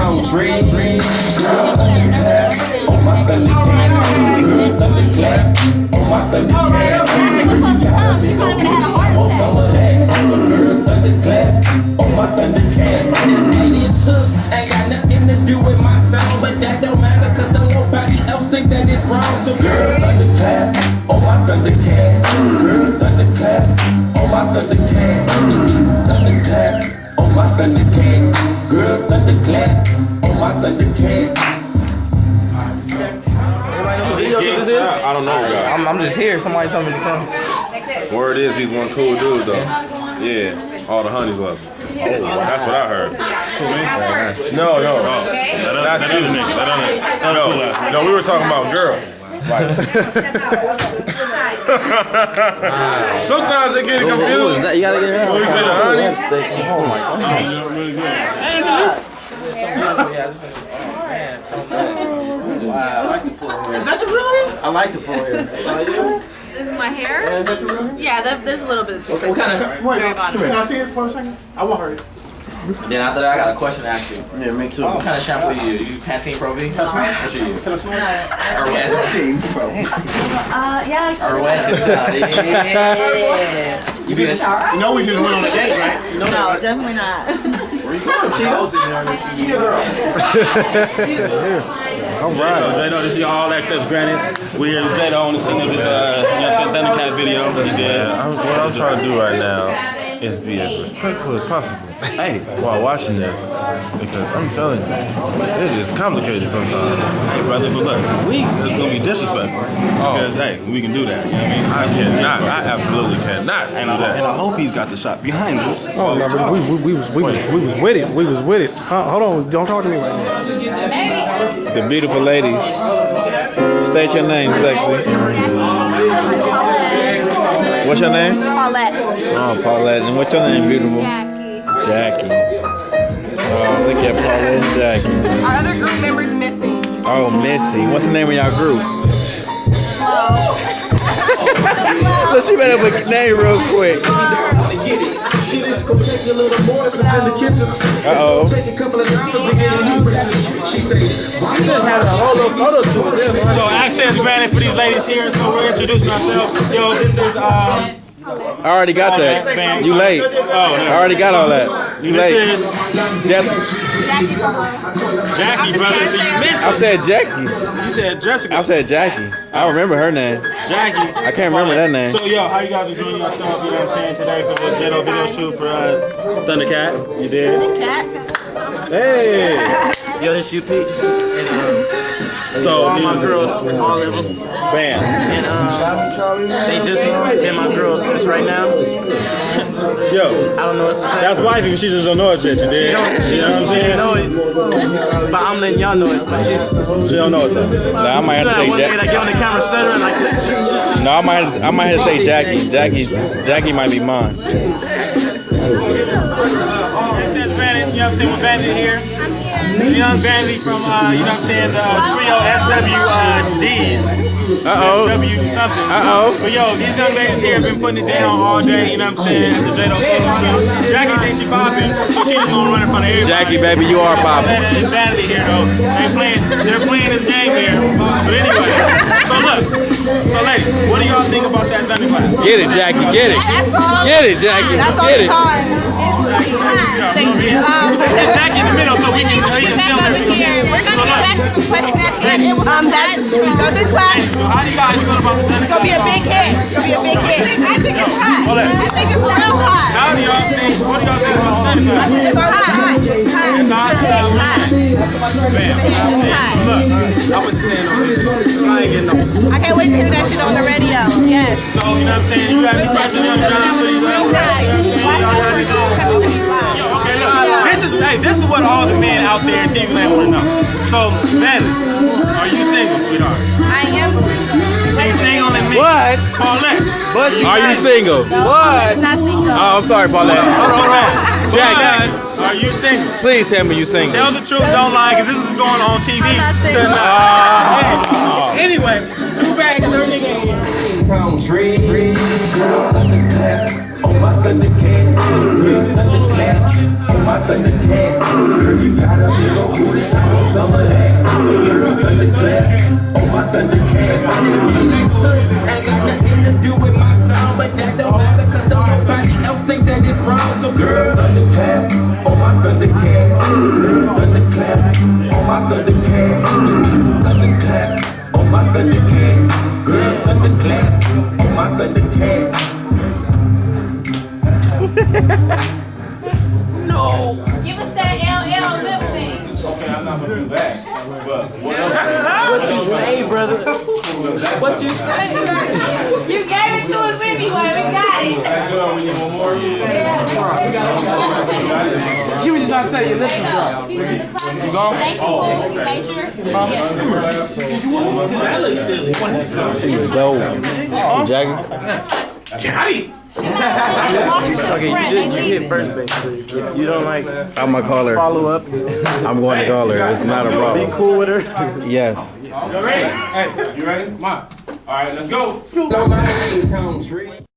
10-pound tree. Girl, thunderclap on my thundercat. Girl, thunderclap on my thundercat. Girl, you got a big old booty, I want some of that. So girl, thunderclap on my thundercat. Aliens hook, ain't got nothing to do with my sound, but that don't matter, cause don't nobody else think that it's wrong. So girl, thunderclap on my thundercat. Girl, thunderclap on my thundercat. Thunderclap on my thundercat. Girl, thunderclap on my thundercat. I don't know. I'm just here. Somebody told me to come. Word is he's one cool dude though. Yeah, all the honeys love him. That's what I heard. No, not you. No, we were talking about girls. Like, sometimes they get confused. You gotta get it. When we say the honeys. Oh my god. Wow. Is that the real hair? I like the full hair. This is my hair? Yeah, is that the real hair? Yeah, there's a little bit of What kind of? very bottom. Can I see it for a second? I want her. Then after that, I got a question to ask you. Yeah, me too. What kind of shampoo do you use? You Pantene Pro V? Can I smell? What you use? Can I smell? Pantene Pro. Yeah, Or You be in the shower? You know we just went on a date, right? You know no, that, right? definitely not. Where you going? She goes in there. She a girl. All right. J Doe, this is your all access granted. We're here with J Doe on the scene of this Thundercat video. Yeah, what I'm trying to do right now is be as respectful as possible. Hey, while watching this, because I'm telling you, it is complicated sometimes. Hey, brother, but look, it's gonna be disrespectful because hey, we can do that. You know what I mean? I cannot. I absolutely cannot. And I hope he's got the shot behind us. Oh no, but we was with it. We was with it. Hold on, don't talk to me right now. The beautiful ladies. State your name, sexy. What's your name? Paulette. Oh, Paulette. And what's your name, beautiful? Jackie. Oh, look at Paulette and Jackie. Our other group member's missing. Oh, Missy. What's the name of y'all group? Look, she better put a name real quick. Uh-oh. Take a couple of dollars to get a new bridges. She say, why you just having a whole little photo shoot with them? So access granted for these ladies here. So we're introducing ourselves. Yo, this is I already got that. You late. I already got all that. You late. This is Jackie, brother. So you missed I said Jackie. You said Jessica. I said Jackie. I remember her name. Jackie. I can't remember that name. So yo, how you guys enjoying yourself? You know what I'm saying today for the J Doe video shoot for Thundercat. You did. Hey. Yo, this you, Pete. So All my girls, all of them. bam. And they just been my girl since right now. Yo, I don't know what to say. that's wifey. She just don't know it yet. You did. She You know what I'm saying? know it. But I'm letting y'all know it. But She don't know it though. Nah, I might have to one say day Jackie. like get on the camera stuttering like. No, I might have to say Jackie. Jackie might be mine. Access granted. You know what I'm saying? We're bandit here. Young Vandy from, you know what I'm saying, the trio SWDs. Uh-oh. SW something. Uh-oh. But yo, these young ladies here have been putting it down all day, you know what I'm saying, at the J Doe photo shoot. Jackie thinks she popping, so she just gonna run in front of everybody. Jackie, baby, you are popping. And Vandy here, though. They're playing this game here. But anyway, so look. So ladies, what do y'all think about that thunderclap? Get it, Jackie. Get it. Get it, Jackie. Get it. And Jackie in the middle so we can film everything. We're going to go back to the question at the end. That's thunderclap. So how do you guys feel about the It's going to be a big hit. It's going to be a big hit. I think it's hot. I think it's real hot. How do y'all think, what do y'all think about the thunderclap? It's hot. It's hot. Bam. Look, I was saying, I ain't getting no. I can't wait to hear that shit on the radio. Yes. so you know what I'm saying, you got to be pressing them jobs for these Real hot. Okay, look, this is what all the men out there in TV land want to know. So, Vanity, are you single, sweetheart? I am. She's single and me. What? Paulette. Are you single? What? Not single. Oh, I'm sorry, Paulette. Hold on. Jackie. Are you single? Please tell me you single. Tell the truth, don't lie, because this is going on TV. Anyway, too bad, because her nigga ain't here. Town tree, girl, thunderclap on my thundercat. Girl, thunderclap on my thundercat. Girl, you got a big old booty, first round, so girl, thunderclap. Oh my thundercat. Girl, thunderclap. Oh my thundercat. Thunderclap. Oh my thundercat. Girl, thunderclap. Oh my thundercat. Give us that LL lip thing. Okay, I'm not gonna do that. But what else? What you say, brother? What you say? You gave it to us anyway. We got it. That's good. We need one more. She was just trying to tell you, listen, drop. You gone? Thank you, Paul. Make sure. She was dope. Jackie? Okay, you hit first base. If you don't like I'm gonna call her. follow up, I'm going to call her. It's not a be problem. cool with her. Yes. You ready? Hey, you ready? Come on. All right, let's go. Blow my ringtone tree.